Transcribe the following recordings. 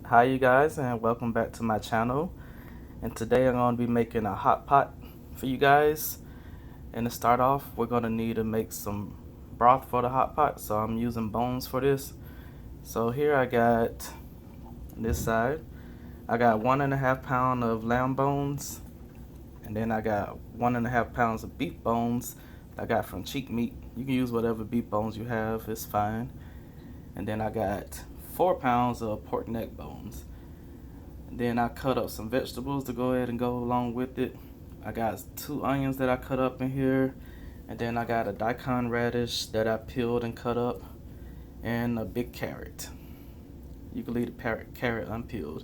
Hi you guys, and welcome back to my channel. And today I'm going to be making a hot pot for you guys. And to start off, we're going to need to make some broth for the hot pot. So I'm using bones for this. So here I got this side, I got 1.5 pounds of lamb bones, and then I got 1.5 pounds of beef bones I got from Cheek Meat. You can use whatever beef bones you have, it's fine. And then I got 4 pounds of pork neck bones. Then I cut up some vegetables to go ahead and go along with it. I got 2 onions that I cut up in here. And then I got a daikon radish that I peeled and cut up. And a big carrot. You can leave the carrot unpeeled.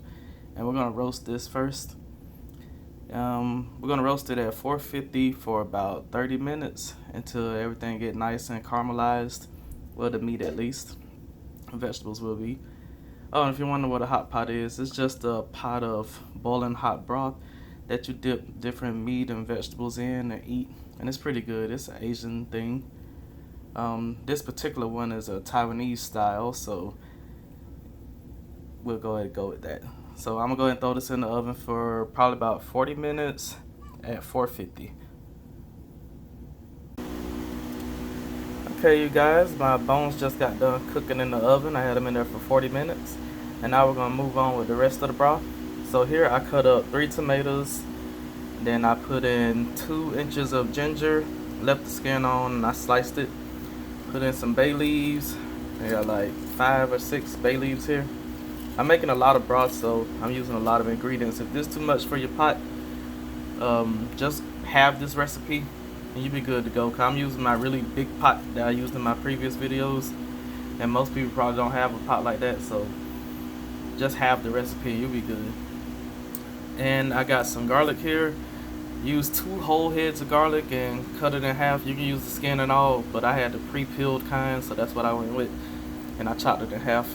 And we're going to roast this first. We're going to roast it at 450 for about 30 minutes until everything get nice and caramelized. Well, the meat at least. The vegetables will be. Oh, and if you're wondering what a hot pot is, it's just a pot of boiling hot broth that you dip different meat and vegetables in and eat. And it's pretty good. It's an Asian thing. This particular one is a Taiwanese style, so we'll go ahead and go with that. So I'm going to go ahead and throw this in the oven for probably about 40 minutes at 450. Okay, you guys, my bones just got done cooking in the oven. I had them in there for 40 minutes. And now we're going to move on with the rest of the broth. So here I cut up 3 tomatoes. Then I put in 2 inches of ginger, left the skin on, and I sliced it. Put in some bay leaves. I got like 5 or 6 bay leaves here. I'm making a lot of broth, so I'm using a lot of ingredients. If this is too much for your pot, just have this recipe and you'll be good to go. Cause I'm using my really big pot that I used in my previous videos, and most people probably don't have a pot like that, so just have the recipe and you'll be good. And I got some garlic here. Use 2 whole heads of garlic and cut it in half. You can use the skin and all, but I had the pre-peeled kind, so that's what I went with, and I chopped it in half.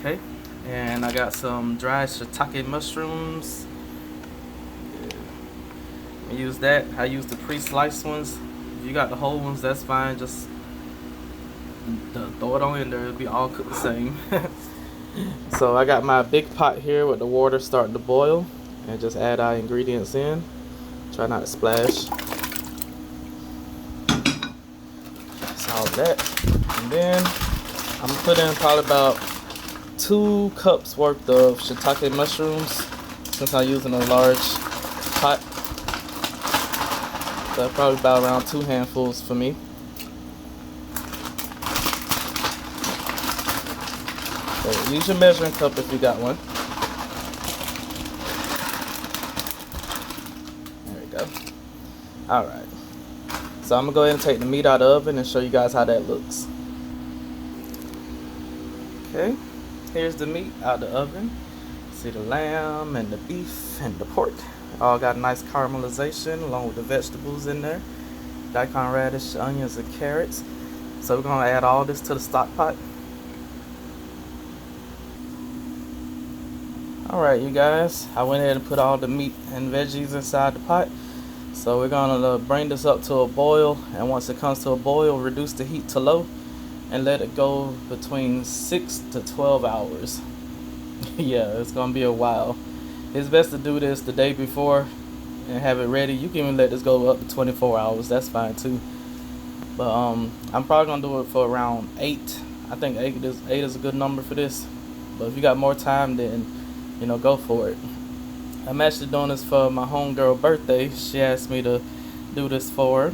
Okay, and I got some dried shiitake mushrooms. Use that. I use the pre-sliced ones. If you got the whole ones, that's fine. Just throw it on in there. It'll be all cooked the same. So I got my big pot here with the water starting to boil, and just add our ingredients in. Try not to splash. That's all that. And then I'm gonna put in probably about 2 cups worth of shiitake mushrooms, since I'm using a large pot. So probably about around 2 handfuls for me. So use your measuring cup if you got one. There we go. Alright. So I'm going to go ahead and take the meat out of the oven and show you guys how that looks. Okay. Here's the meat out of the oven. See the lamb and the beef and the pork. All got a nice caramelization along with the vegetables in there. Daikon radish, onions, and carrots. So we're going to add all this to the stock pot. Alright, you guys, I went ahead and put all the meat and veggies inside the pot. So we're going to bring this up to a boil, and once it comes to a boil, reduce the heat to low and let it go between 6 to 12 hours. Yeah, it's going to be a while. It's best to do this the day before and have it ready. You can even let this go up to 24 hours. That's fine too. But I'm probably going to do it for around 8. I think 8 is a good number for this. But if you got more time, then, you know, go for it. I'm actually doing this for my homegirl birthday. She asked me to do this for her.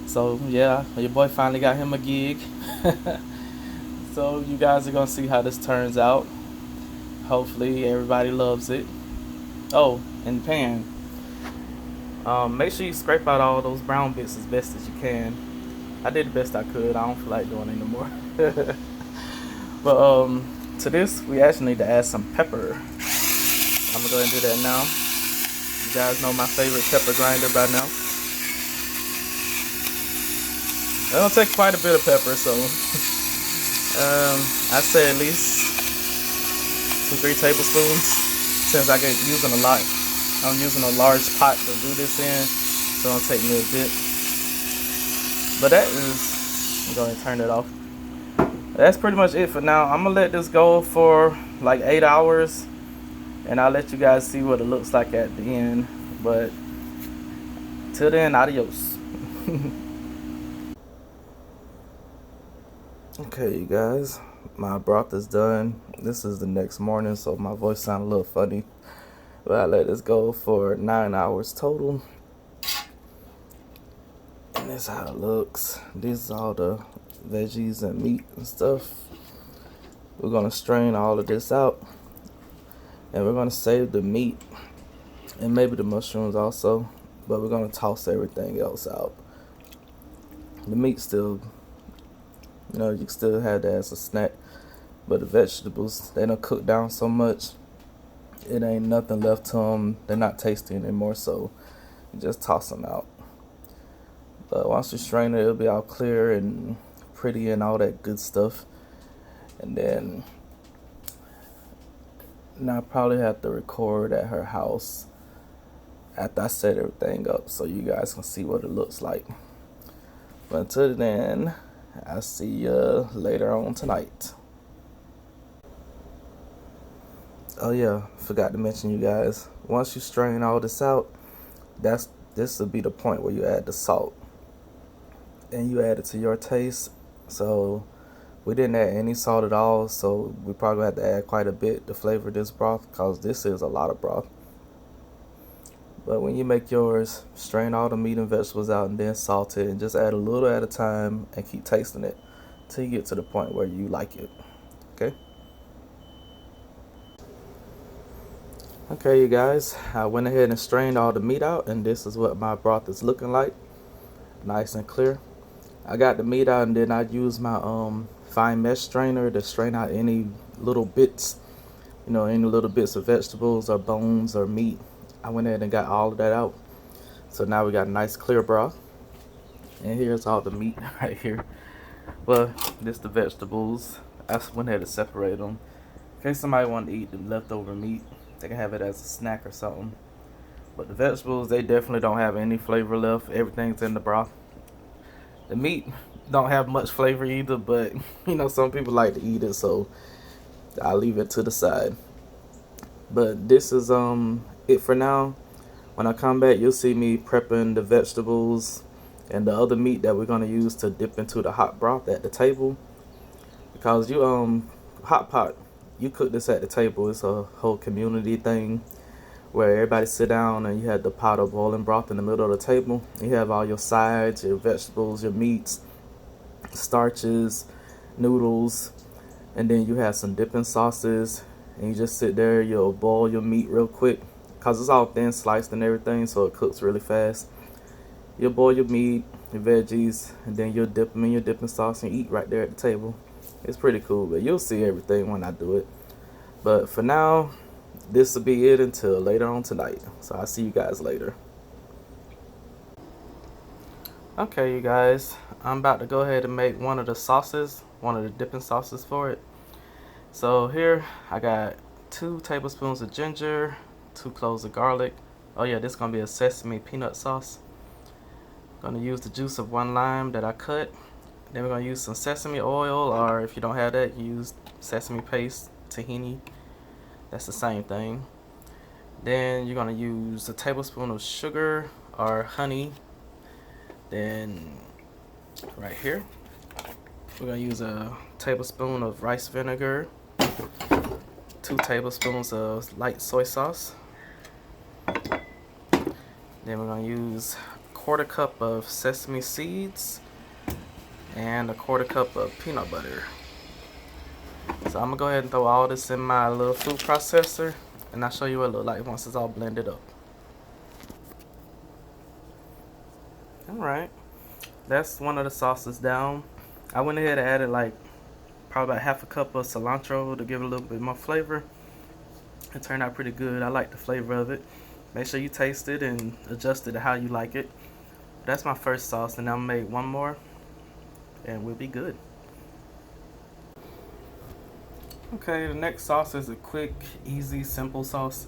So, yeah, your boy finally got him a gig. So, you guys are going to see how this turns out. Hopefully, everybody loves it. Oh, and pan. Make sure you scrape out all those brown bits as best as you can. I did the best I could. I don't feel like doing it anymore. But to this, we actually need to add some pepper. I'm gonna go ahead and do that now. You guys know my favorite pepper grinder by now. It'll take quite a bit of pepper, so I'd say at least 2-3 tablespoons. Since I get using a lot, I'm using a large pot to do this in, so it'll take me a bit. But that is, I'm going to turn it off. That's pretty much it for now. I'm gonna let this go for like 8 hours, and I'll let you guys see what it looks like at the end. But till then, adios. Okay, you guys, my broth is done. This is the next morning, so my voice sounds a little funny. But I let this go for 9 hours total. And this is how it looks. This is all the veggies and meat and stuff. We're gonna strain all of this out, and we're gonna save the meat and maybe the mushrooms also, but we're gonna toss everything else out. The meat still, you can still have that as a snack, but the vegetables, they don't cook down so much, it ain't nothing left to them. They're not tasty anymore, so you just toss them out. But once you strain it, it'll be all clear and pretty and all that good stuff. And then now I probably have to record at her house after I set everything up so you guys can see what it looks like. But until then, I'll see you later on tonight. Oh yeah, forgot to mention, you guys, once you strain all this out, this will be the point where you add the salt. And you add it to your taste. So we didn't add any salt at all, so we probably have to add quite a bit to flavor this broth, because this is a lot of broth. But when you make yours, strain all the meat and vegetables out and then salt it, and just add a little at a time and keep tasting it till you get to the point where you like it. Okay? Okay, you guys, I went ahead and strained all the meat out, and this is what my broth is looking like. Nice and clear. I got the meat out, and then I used my fine mesh strainer to strain out any little bits, any little bits of vegetables or bones or meat. I went ahead and got all of that out. So now we got a nice clear broth. And here's all the meat right here. Well, this the vegetables. I went ahead and separate them. In case somebody wanted to eat the leftover meat, they can have it as a snack or something. But the vegetables, they definitely don't have any flavor left. Everything's in the broth. The meat don't have much flavor either, but some people like to eat it, so I'll leave it to the side. But this is it for now. When I come back, you'll see me prepping the vegetables and the other meat that we're gonna use to dip into the hot broth at the table. Because hot pot, you cook this at the table. It's a whole community thing where everybody sit down and you have the pot of boiling broth in the middle of the table. You have all your sides, your vegetables, your meats, starches, noodles, and then you have some dipping sauces, and you just sit there, you'll boil your meat real quick because it's all thin sliced and everything, so it cooks really fast. You'll boil your meat, your veggies, and then you'll dip them in your dipping sauce and eat right there at the table. It's pretty cool, but you'll see everything when I do it. But for now, this will be it until later on tonight. So I'll see you guys later. Okay, you guys, I'm about to go ahead and make one of the sauces, one of the dipping sauces for it. So here I got 2 tablespoons of ginger, 2 cloves of garlic. Oh yeah, this is gonna be a sesame peanut sauce. Gonna use the juice of 1 lime that I cut. Then we're gonna use some sesame oil, or if you don't have that, use sesame paste, tahini. That's the same thing. Then you're gonna use a tablespoon of sugar or honey. Then right here, we're gonna use a tablespoon of rice vinegar, 2 tablespoons of light soy sauce. Then we're gonna use a 1/4 cup of sesame seeds and a 1/4 cup of peanut butter. So I'm gonna go ahead and throw all this in my little food processor, and I'll show you what it looks like once it's all blended up. Alright, that's one of the sauces down. I went ahead and added like probably about 1/2 cup of cilantro to give it a little bit more flavor. It turned out pretty good. I like the flavor of it. Make sure you taste it and adjust it to how you like it. That's my first sauce, and I'm gonna make one more and we'll be good. Okay, the next sauce is a quick, easy, simple sauce.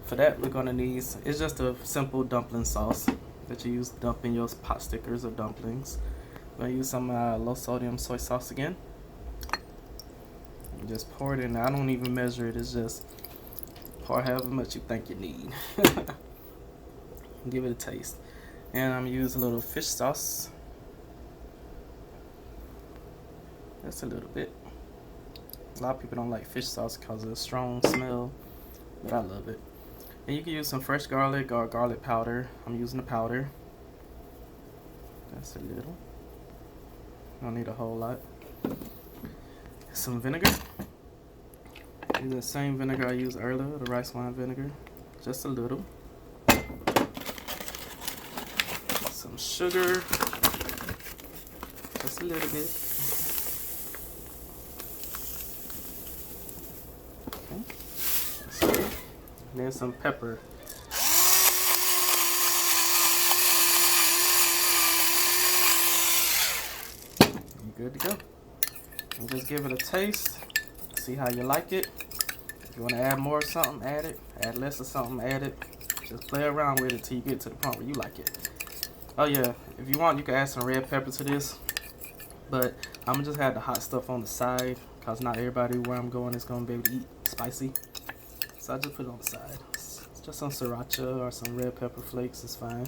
For that, we're gonna need, it's just a simple dumpling sauce that you use to dump in your pot stickers or dumplings. I'm gonna use some low sodium soy sauce again. Just pour it in. I don't even measure it. It's just pour however much you think you need. Give it a taste. And I'm gonna use a little fish sauce. Just a little bit. A lot of people don't like fish sauce because of the strong smell, but I love it. And you can use some fresh garlic or garlic powder. I'm using the powder. That's a little. Don't need a whole lot. Some vinegar. Use the same vinegar I used earlier, the rice wine vinegar. Just a little. Some sugar. Just a little bit. Okay. That's good. And then some pepper. You're good to go. And just give it a taste. See how you like it. If you want to add more of something, add it. Add less of something, add it. Just play around with it till you get to the point where you like it. Oh yeah, if you want, you can add some red pepper to this. But I'm gonna just have the hot stuff on the side because not everybody where I'm going is gonna be able to eat spicy. So I just put it on the side. It's just some sriracha or some red pepper flakes is fine.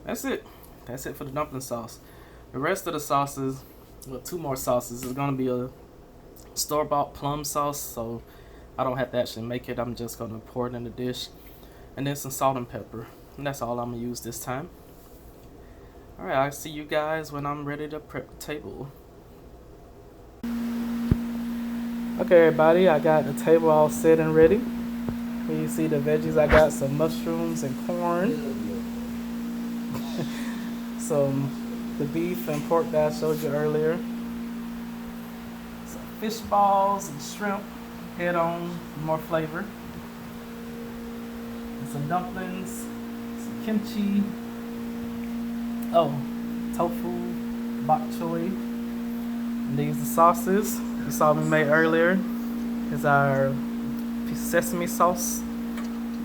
That's it. That's it for the dumpling sauce. The rest of the sauces, well, 2 more sauces, is gonna be a store-bought plum sauce, so I don't have to actually make it. I'm just gonna pour it in the dish, and then some salt and pepper, and that's all I'm gonna use this time. All right, I'll see you guys when I'm ready to prep the table. Okay, everybody, I got the table all set and ready. Here you see the veggies. I got some mushrooms and corn, some the beef and pork that I showed you earlier. Fish balls and shrimp, head on, more flavor. And some dumplings, some kimchi, tofu, bok choy. And these are the sauces you saw me make earlier. Is our sesame sauce,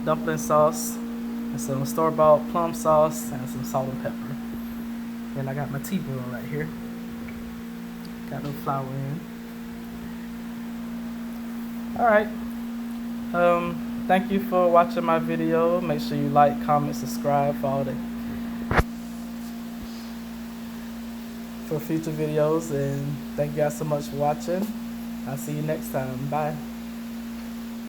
dumpling sauce, and some store-bought plum sauce, and some salt and pepper. And I got my tea broil right here. Got no flour in. Alright, thank you for watching my video. Make sure you like, comment, subscribe for future videos, and thank you guys so much for watching. I'll see you next time. Bye.